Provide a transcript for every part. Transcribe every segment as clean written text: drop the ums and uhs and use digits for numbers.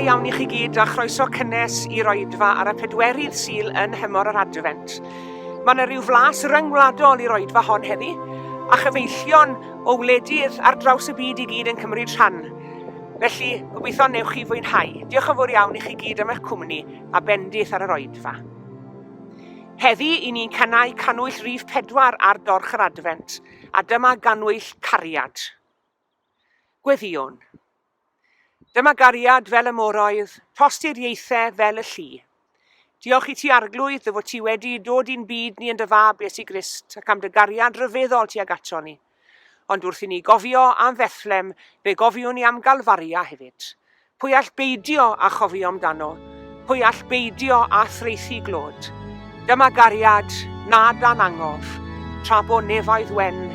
iawn i chi gyd a chroeso cynnes i roedfa ar y 4 Sul yn hymor yr Advent. Mae yna ryw flas ryngwladol i roedfa hon heddi, a chyfeillion o wledydd ar draws y byd i gyd yn cymryd rhan. Felly, gobeithio newch chi fwynhau. Diolch yn fawr iawn i chi gyd am eich cwmni a bendith ar y roedfa. Heddi, i ni'n cynnau canwyll rhif 4 ar dorch yr Advent, a dyma ganwyll cariad. Gweddiwn. Dyma gariad fel y moroedd, posturiaethau fel y llu. Diolch i ti arglwydd fod ti wedi dod i'n byd ni yn dy fab Iesu Grist ac am dy gariad ryfeddol ti ag ato ni. Ond wrth i ni gofio am Fethlem, fe gofiwn ni am Galfaria hefyd. Pwy all beidio a chofio amdano? Pwy all beidio a threithi glod? Dyma gariad, nad anangof, tra bo nefoedd wen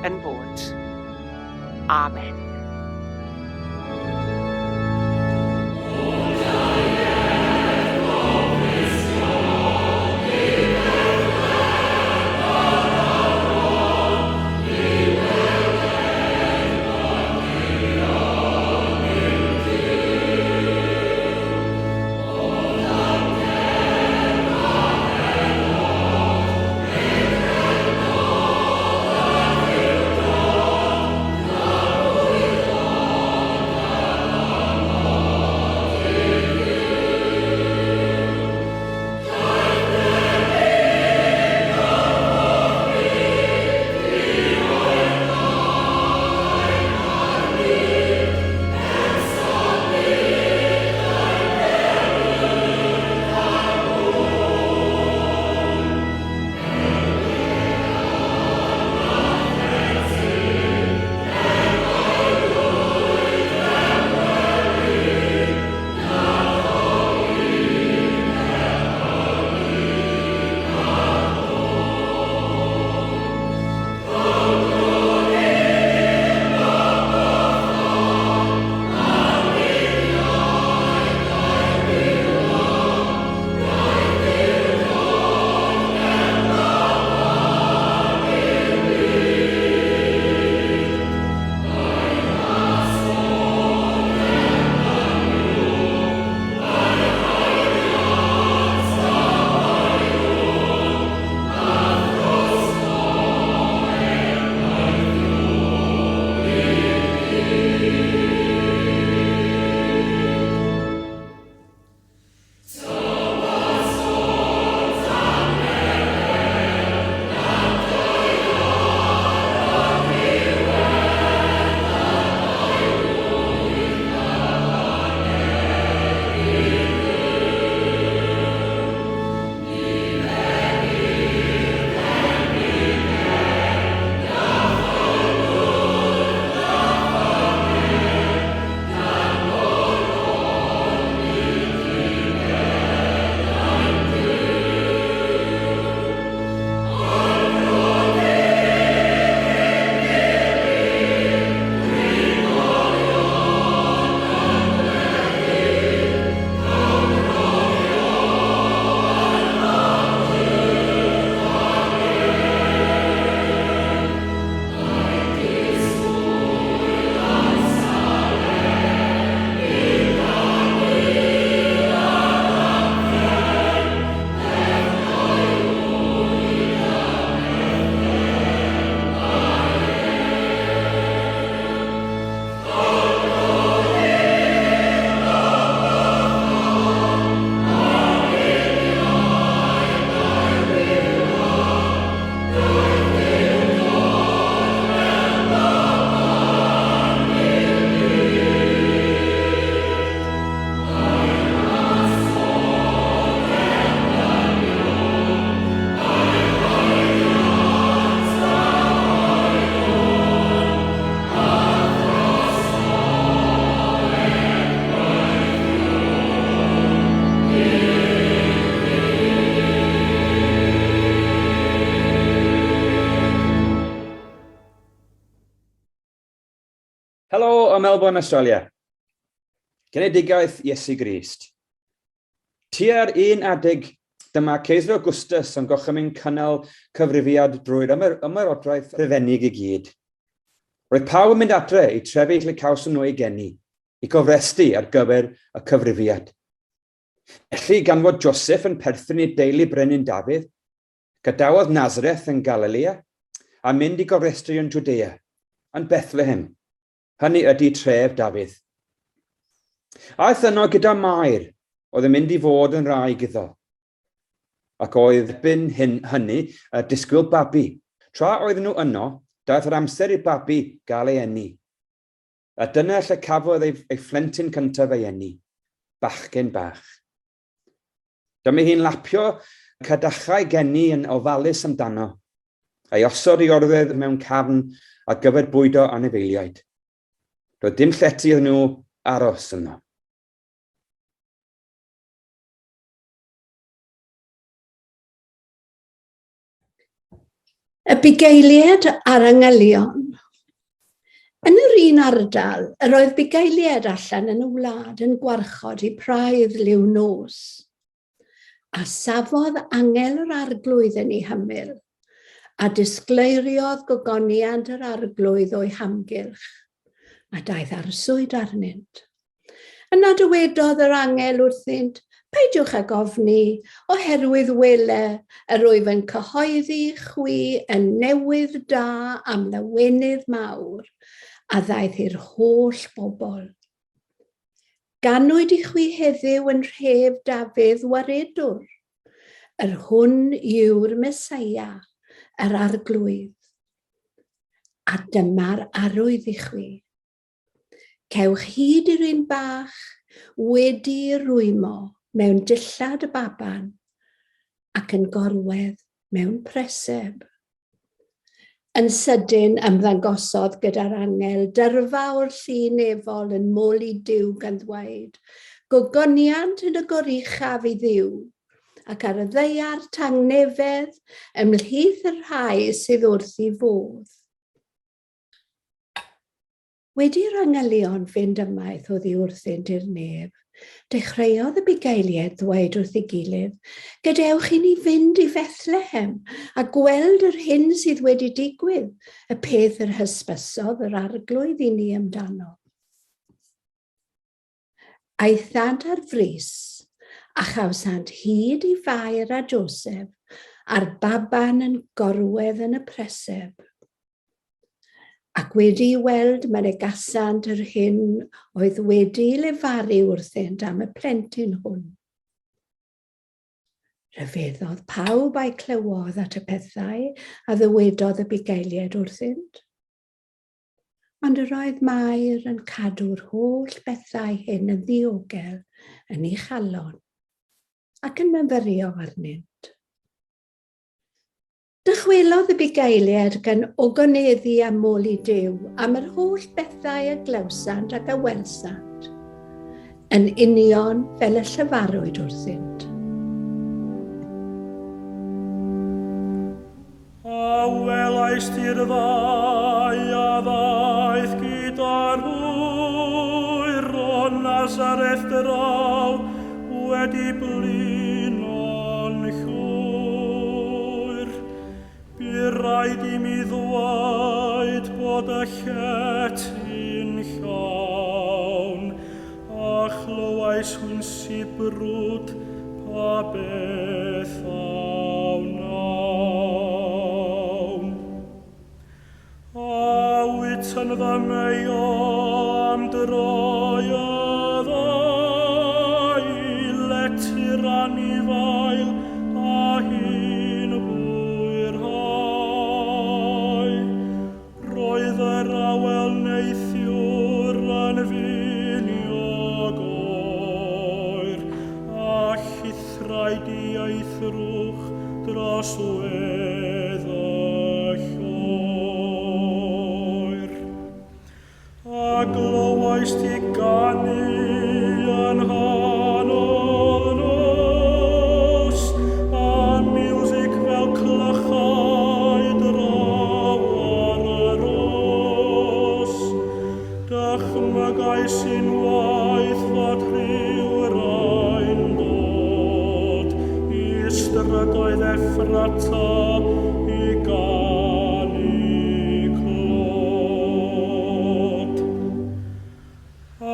yn bod. Amen. Helo o Melbourne, Australia. Genedigaeth Iesu Grist. Tua'r 1 adeg, dyma Ceisar Augustus yn gochymyn cynnal cyfrifiad drwy'r ymerodraeth rhyfennig i gyd. Roedd pawb yn mynd adre i trefi lle caws nhw ei geni. i gofrestru ar gyfer y cyfrifiad. Felly, gan fod Joseph yn perthyn i deulu brenin Dafydd, gadawodd Nazareth yn Galilea a mynd i gofrestru yn Jwdea, yn Bethlehem. Hynny ydy tref Dafydd. Aeth yno gyda Mair, oedd yn mynd i fod yn wraig iddo. Ac oedd erbyn hynny y disgwyl babi. Tra oedden nhw yno, daeth yr amser i'r babi gael ei eni. A dyna lle cafodd ei phlentyn cyntaf ei eni, bachgen bach. Dyma hi'n lapio cadachau geni yn ofalus amdano, a'i osod i orwedd mewn cafn a gyfer bwydo anifeiliaid. Doedd dim llety iddyn nhw aros yno. Y bugeiliad a'r angylion. Yn yr un ardal, yr oedd bugeiliad allan yn y wlad yn gwarchod i praidd liw nos. A safodd angel yr arglwydd yn ei hymyl, a disgleiriodd gogoniant yr arglwydd o'i hamgylch, a daeth arswyd arnynt. Yna dywedodd yr angel wrthynt, peidiwch ag ofni, oherwydd wele yr wyf yn cyhoeddi chwi yn newydd da am lawenydd mawr, a ddaeth i'r holl bobl. Ganwyd i chwi heddiw yn rhef Dafydd waredwr. Yr hwn yw'r Mesaia, yr arglwydd. A dyma'r arwydd i chwi. Cewch hyd i'r un bach wedi'i rwymo mewn dillad y baban ac yn gorwedd mewn preseb. Yn sydyn ymddangosodd gyda'r angel dyrfa o'r llun efol yn môl i Duw gan ddweud, gogoniant yn y goruchaf i Dduw, ac ar y ddeiar tangnefedd ymhlith y rhai sydd wrth i fodd. Wedi'r angylion fynd ymaith oddi wrthynt i'r neb, dechreuodd y bugeiliad ddweud wrth ei gilydd, gadewch i ni fynd i Bethlehem a gweld yr hyn sydd wedi digwydd, y peth yr hysbysodd yr arglwydd i ni amdano. Aethant ar frys, a chawsant hyd i Fair a Joseph, a'r baban yn gorwedd yn y preseb. Ac wedi weld mae negasant yr hyn oedd wedi lefaru wrthynt am y plentyn hwn. Rhyfeddodd pawb a'i clywodd at y pethau a ddywedodd y bugeiliad wrthynt. Ond yr oedd Mair yn cadw'r holl bethau hyn yn ddiogel yn ei chalon ac yn myfyrio arnynt. Dychwelodd y bugeiliad gan ogoneddu am môl i Duw am yr holl bethau y glawsant ac y welsant, yn union fel y llyfarwyd wrthynt. A welais ti'r ddau a ddaeth gyda'r hwyr o Nazareth draw wedi blino'n llwyr. Bu raid I mi ddweud bod y lletyn llawn a chlywais hwn sibrwd pa beth awn. A wytyn ddameo am droi y ddau letyr anifail a hi'n hwyrhau. Roedd yr awel neithiwr yn finiog oer a llithraid I ei thrwch dros wedd y llwyr. A glywais ti ganu yn hanol nos, a music fel clychau draw ar yr os. Dychmygais unwaith fod rhyw rhain dod I strydoedd Effrata I ganu clod. A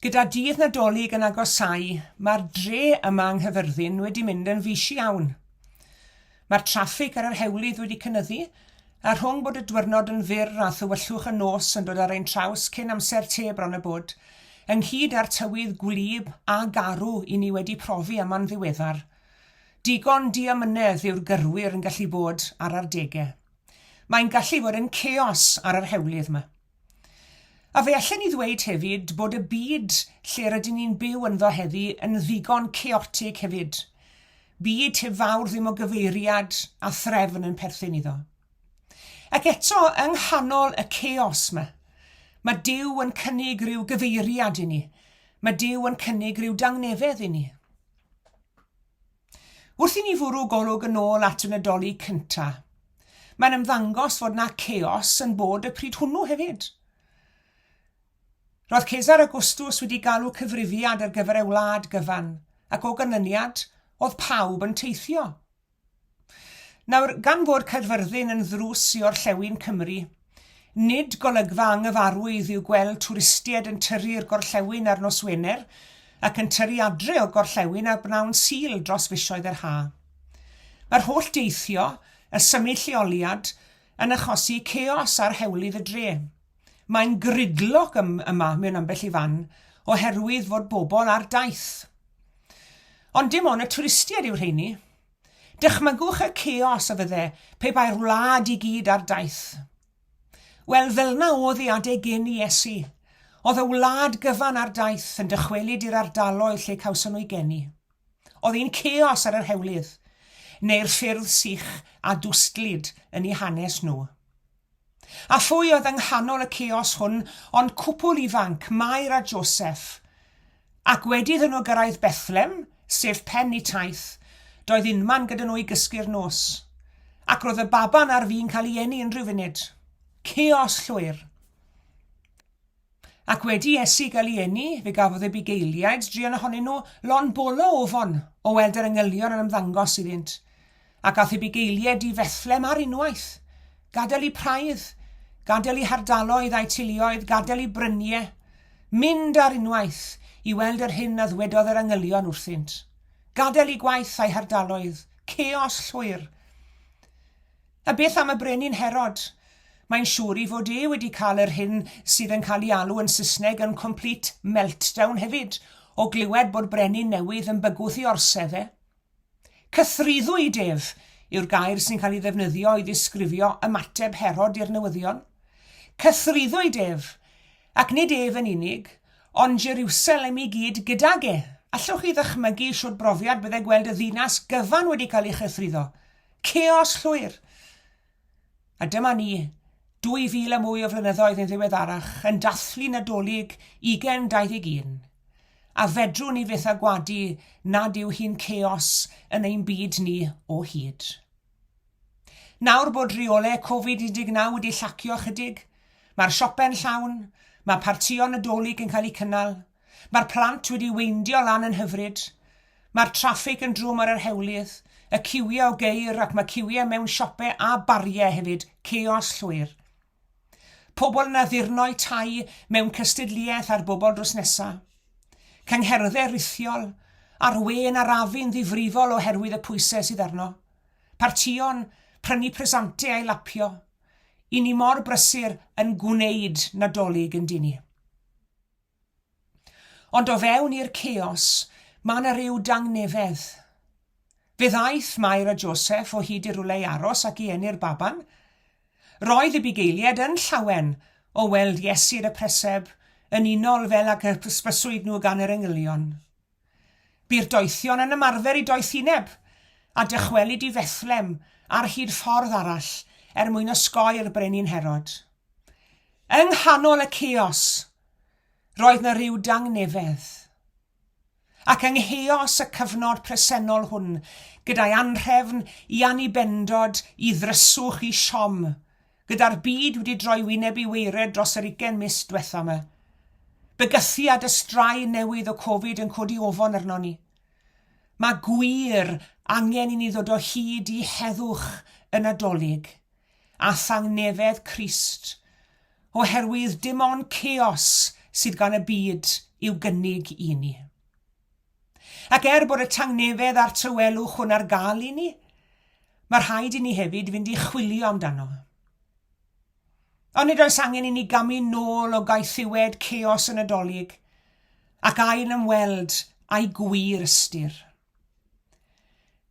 Gyda dydd Nadolig yn agosau, mae'r dre yma yng Nghyfyrddin wedi mynd yn fis iawn. Mae'r traffig ar yr hewlydd wedi cynyddu, a rhwng bod y diwrnod yn fyr a thywyllwch y nos yn dod ar ein traws cyn amser te bron y bod, ynghyd â'r tywydd gwlyb a garw i ni wedi profi yma'n ddiweddar. Digon diamynedd yw'r gyrwyr yn gallu bod ar ardegau. Mae'n gallu fod yn chaos ar yr hewlydd yma. A fe allan ni ddweud hefyd bod y byd lle rydyn ni'n byw ynddo heddi yn ddigon chaotic hefyd. Byd heb fawr ddim o gyfeiriad a threfn yn perthyn iddo. Ac eto, yng nghanol y chaos yma, mae Duw yn cynnig rhyw gyfeiriad i ni. Mae Duw yn cynnig rhyw dangnefedd i ni. Wrth i ni fwrw golwg yn ôl at y Nadolig cyntaf, mae'n ymddangos fod na chaos yn bod y pryd hwnnw hefyd. Roedd Cesar Augustus wedi galw cyfrifiad ar gyfer ei wlad gyfan, ac o ganlyniad, oedd pawb yn teithio. Nawr, gan fod Caerfyrddin yn ddrws i orllewin Cymru, nid golygfa anghyfarwydd yw gweld twristiaid yn tyrru'r gorllewin ar nos Wener ac yn tyrru adre o gorllewin a bnawn Sul dros fisoedd yr ha. Mae'r holl deithio, y symud lleoliad, yn achosi chaos ar hewlydd y dre. Mae'n gridlock yma mewn ambell i fan, oherwydd fod bobl ar daith. Ond dim ond y twristiaid yw'r rheini. Dychmygwch y chaos a fydde pe bai'r wlad i gyd ar daith. Wel, fel na oedd ei adeg gen i Iesu, oedd y wlad gyfan ar daith yn dychwelyd i'r ardaloedd lle cawson nhw 'u geni. Oedd hi'n chaos ar yr hewlydd, neu'r ffyrdd sych a dwstlid yn eu hanes nhw. A phwy oedd yng nghanol y chaos hwn, ond cwpl ifanc, Mair a Joseph. Ac wedi iddyn nhw gyrraedd Bethlem, sef pen eu taith, doedd unman gyda nhw i gysgu'r nos. Ac roedd y baban ar fi'n cael ei eni yn rhyw funud. Chaos llwyr. Ac wedi Iesu gael ei eni, fe gafodd ei bugeiliaid, drian ohonyn nhw lon bolo ofon o weld yr engylion yn ymddangos iddynt. Ac gath ei bugeiliaid i Bethlem ar unwaith. Gadael i praidd, gadael i hardaloedd a'i teuluoedd, gadael i bryniau, mynd ar unwaith i weld yr hyn a ddwedodd yr engylion wrthynt. Gadael i gwaith a'i hardaloedd, chaos llwyr. A beth am y brenin Herod? Mae'n siŵr i fod wedi cael yr hyn sydd yn cael ei alw yn Saesneg yn complete meltdown hefyd, o glywed bod brenin newydd yn bygwth i orseddau. Cythriddwyd ef yw'r gair sy'n cael ei ddefnyddio i ddisgrifio ymateb Herod i'r newyddion. Cythriddwyd ef, ac nid ef yn unig, ond Jerusalem i gyd gydag e. Allwch chi ddychmygu siwr brofiad bydde gweld y ddinas gyfan wedi cael ei chythriddo. Chaos llwyr. A dyma ni, 2000 a mwy o flynyddoedd yn ddiweddarach, yn dathlu Nadolig 2021. A fedrwn ni fyth a gwadu nad yw hi'n chaos yn ein byd ni o hyd. Nawr bod rheolau Covid-19 wedi llacio chydig, mae'r siopen llawn, mae partïon Nadolig yn cael eu cynnal, mae'r plant wedi weindio lan yn hyfryd, mae'r traffig yn drwm ar yr hewlydd, y ciwiau o geir ac mae ciwiau mewn siopau a bariau hefyd, chaos llwyr. Pobl yn addurno tai mewn cystadleuaeth ar bobl drws nesaf. Cyngherddau rithiol, arwen arafu'n ddifrifol oherwydd y pwysau sydd arno. Partïon, prynu presantau a'i lapio. I ni mor brysur yn gwneud Nadolig yn dini. Ond o fewn i'r chaos, mae yna ryw dangnefedd. Fe ddaeth Mair a Joseph o hyd i'r rwle i aros ac i enni'r baban. Roedd y bugeiliaid yn llawen o weld Iesu y preseb yn unol fel ac ysbyswyd nhw gan yr engylion. Bu'r doethion yn ymarfer i doethineb a dychwelyd i Bethlem ar hyd ffordd arall mwyn osgoi'r brenin Herod. Yng nghanol y chaos, roedd na ryw dangnefedd. Ac yng ngheos y cyfnod presennol hwn, gyda'i anhrefn i anibendod i ddryswch i siom, gyda'r byd wedi droi wyneb i weired dros yr 20 mis diwetha yma. Bygythiad y straen newydd o Covid yn codi ofon arno ni. Mae gwir angen i ni ddod o hyd i heddwch y Nadolig a thangnefedd Crist, oherwydd dim ond chaos sydd gan y byd i'w gynnig i ni. Ac bod y tangnefedd a'r tywelwch hwn ar gael i ni, mae rhaid i ni hefyd fynd i chwilio amdano. Ond nid oes angen i ni gamu nôl o gaethiwed ceos yn Nadolig, ac ail ymweld a'i gwir ystyr.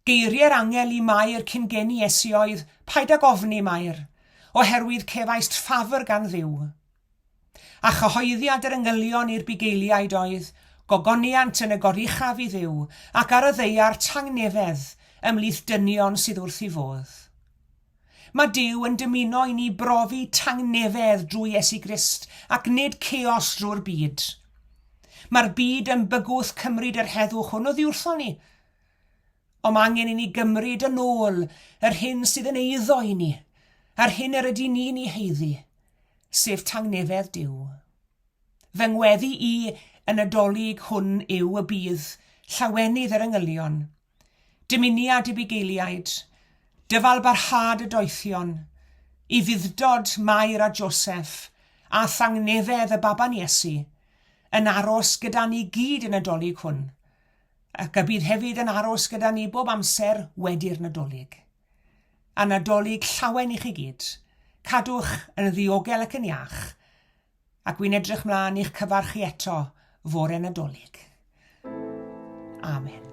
Geiriau'r angel i Mair cyn geni Iesu oedd paid ag ofni Mair, oherwydd cefaist ffafr gan Dduw. A chyhoeddiad yr yngylion i'r bugeiliaid oedd gogoniant yn y goruchaf i Dduw ac ar y ddeiar tangnefedd ymhlith dynion sydd wrth i fodd. Mae Duw yn dymuno i ni brofi tangnefedd drwy Iesu Grist ac nid ceos drwy'r byd. Mae'r byd yn bygwth cymryd yr heddwch hwn o ddiwrthon ni, ond mae angen i ni gymryd yn ôl yr hyn sydd yn eiddo i ni, a'r hyn yr ydy ni'n ei heiddi, sef tangnefedd Duw. Fy ngweddi i yn Nadolig hwn yw y bydd llawenydd yr yngylion, dymuniad y bugeiliaid, dyfal barhad y doethion, i fuddod Mair a Joseph a thangnefedd y baban Iesu, yn aros gyda ni gyd yn Nadolig hwn, ac y bydd hefyd yn aros gyda ni bob amser wedi'r Nadolig. A Nadolig llawen i chi gyd, cadwch yn ddiogel ac yn iach, ac wy'n edrych mlaen i'ch cyfarchu eto fore Nadolig. Amen.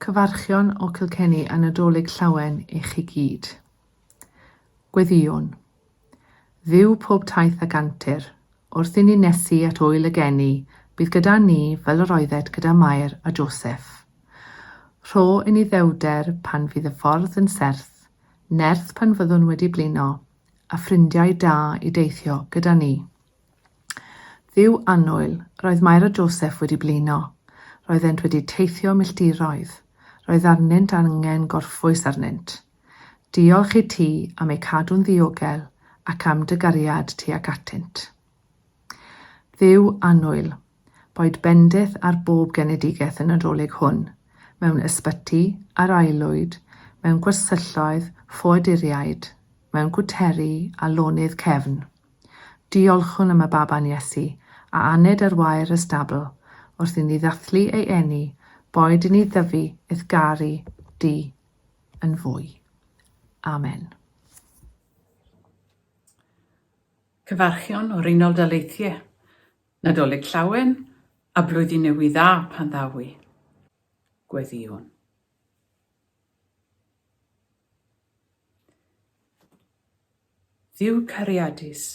Cyfarchion o Cilkenny a Nadolig llawen i chi gyd. Gweddiwn. Dduw pob taith ag antur, wrth i ni nesu at wyl y geni, bydd gyda ni fel yr oeddet gyda Mair a Joseph. Rho yn ei ddewder pan fydd y ffordd yn serth, nerth pan fyddwn wedi blino, a ffrindiau da i deithio gyda ni. Dduw annwyl, roedd Mair a Joseph wedi blino. Roeddent wedi teithio milltiroedd. Roedd arnynt angen gorffwys arnynt. Diolch i ti am ei cadw'n ddiogel ac am dy gariad tuag atynt. Dduw annwyl, boed bendith ar bob genedigaeth yn Nadolig hwn, mewn ysbyty, ar aelwyd, mewn gwersylloedd, ffoaduriaid, mewn gwteri a lonydd cefn. Diolchwn am y baban Iesu a aned ar wair y stabl, wrth i ni ddathlu ei eni, boed i ni ddyfu ithgaru di yn fwy. Amen. Cyfarchion o'r Unol Daleithiau, Nadolig Llawen a Blwyddyn Newydd Dda pan ddawi. Gweddïwn. Dduw cariadus.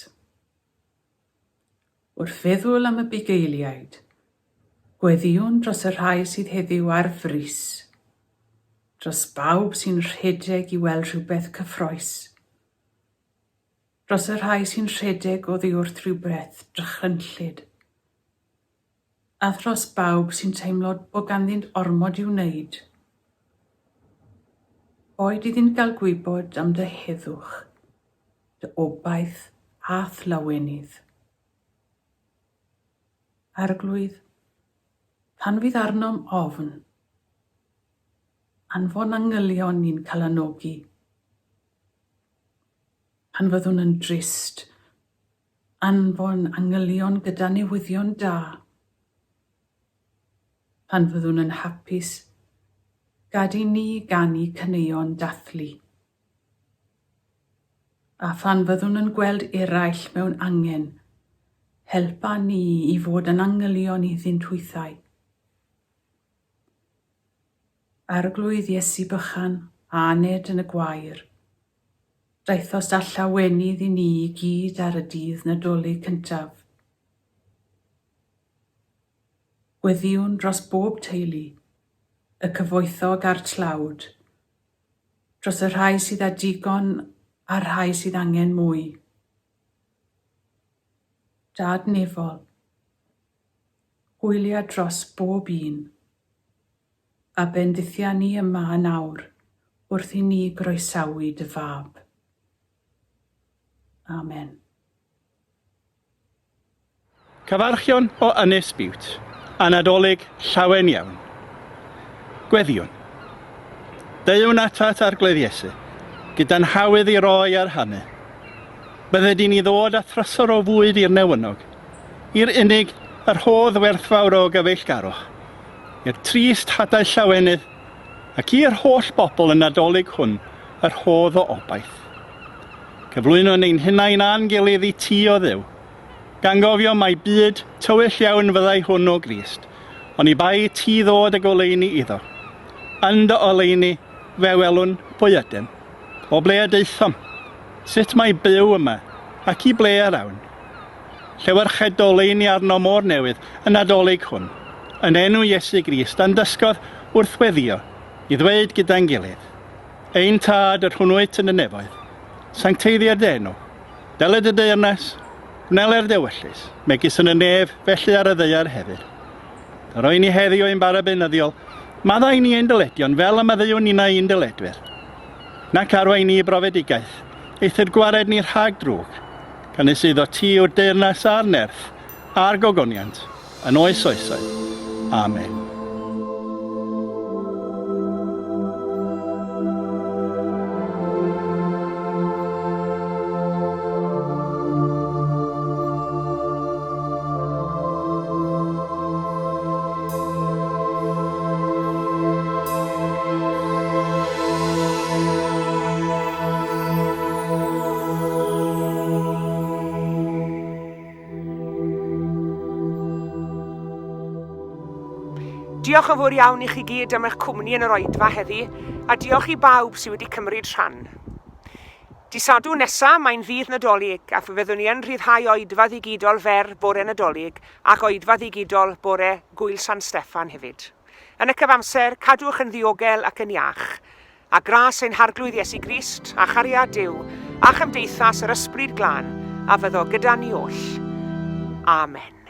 Wrth feddwl am y bugeiliaid, gweddïwn dros y rhai sydd heddiw ar frys, dros bawb sy'n rhedeg i weld rhywbeth cyffroes, dros y rhai sy'n rhedeg oddi wrth rhywbeth drychrynllyd, a dros bawb sy'n teimlo bod ganddynt ormod i'w wneud. Boed iddynt gael gwybod am dy heddwch, dy obaith a thlawenydd. Arglwydd, pan fydd arnom ofn, anfon angylion ni'n cael anogi. Pan fyddwn yn drist, anfon angylion gyda newyddion da. Pan fyddwn yn hapus, gad i ni ganu caneuon dathlu. A phan fyddwn yn gweld eraill mewn angen, helpa ni i fod yn angylion iddynt wythau. Arglwydd Iesu bychan a aned yn y gwair, daethos a llawenydd i ni i gyd ar y dydd Nadolig cyntaf. Gweddïwn dros bob teulu, y cyfoethog a'r tlawd, dros y rhai sydd â digon a'r rhai sydd angen mwy. Dad nefol, hwyliau dros bob un, a bendithia ni yma yn awr wrth i ni groesawu dy fab. Amen. Cyfarchion o Ynys Biwt, a Nadolig llawen iawn. Gweddiwn. Deuwn atat Arglwydd Iesu, gyda'n hawydd i roi ar hannu. Bydde di ni ddod a thrysor o fwyd i'r newynog, i'r unig yr hodd werthfawr o gyfeillgarwch, i'r trist hadau llawenydd, ac i'r holl bobl yn Nadolig hwn yr hodd o obaith. Cyflwyno ein hunain a'n gilydd i ti o Dduw, gan gofio mai byd tywyll iawn fyddai hwn o Grist, ond i bai ti ddod y goleuni iddo. Yn dy oleuni fe welwn pwy ydym, o ble ydeithom, sut mae byw yma, ac i ble ar awn. Llewyrched oleuni arno môr newydd yn Nadolig hwn, yn enw Iesu Grist, yn dysgodd wrthweddio i ddweud gyda'n gilydd. Ein tad yr hwnnwyd yn y nefoedd, sancteiddiad enw, deled y deyrnas, Gwnelau'r dewyllus, megis yn y nef, felly ar y ddeiar hefyd. Roi ni heddiw ein bara beunyddiol, maddau ni ein dyledion fel y maddeuwn ni'n ein dyledwyr. Nac arwain ni brofedigaeth, eithir gwared ni rhag drwg, gan ys iddo ti o'r deyrnas a'r nerth, a'r gogoniant, yn oes oesoedd. Amen. Diolch yn fawr iawn i chi gyd am eich cwmni yn yr oedfa heddi, a diolch i bawb sydd wedi cymryd rhan. Di Sadwrn nesaf mae'n ddydd Nadolig, a fyddwn ni yn rhyddhau oedfa ddigidol fer bore Nadolig ac oedfa ddigidol bore Gwyl San Steffan hefyd. Yn y cyfamser, cadwch yn ddiogel ac yn iach, a gras ein harglwydd Iesu Grist, a chariad Duw, a chymdeithas yr ysbryd glân, a fyddo gyda ni oll. Amen.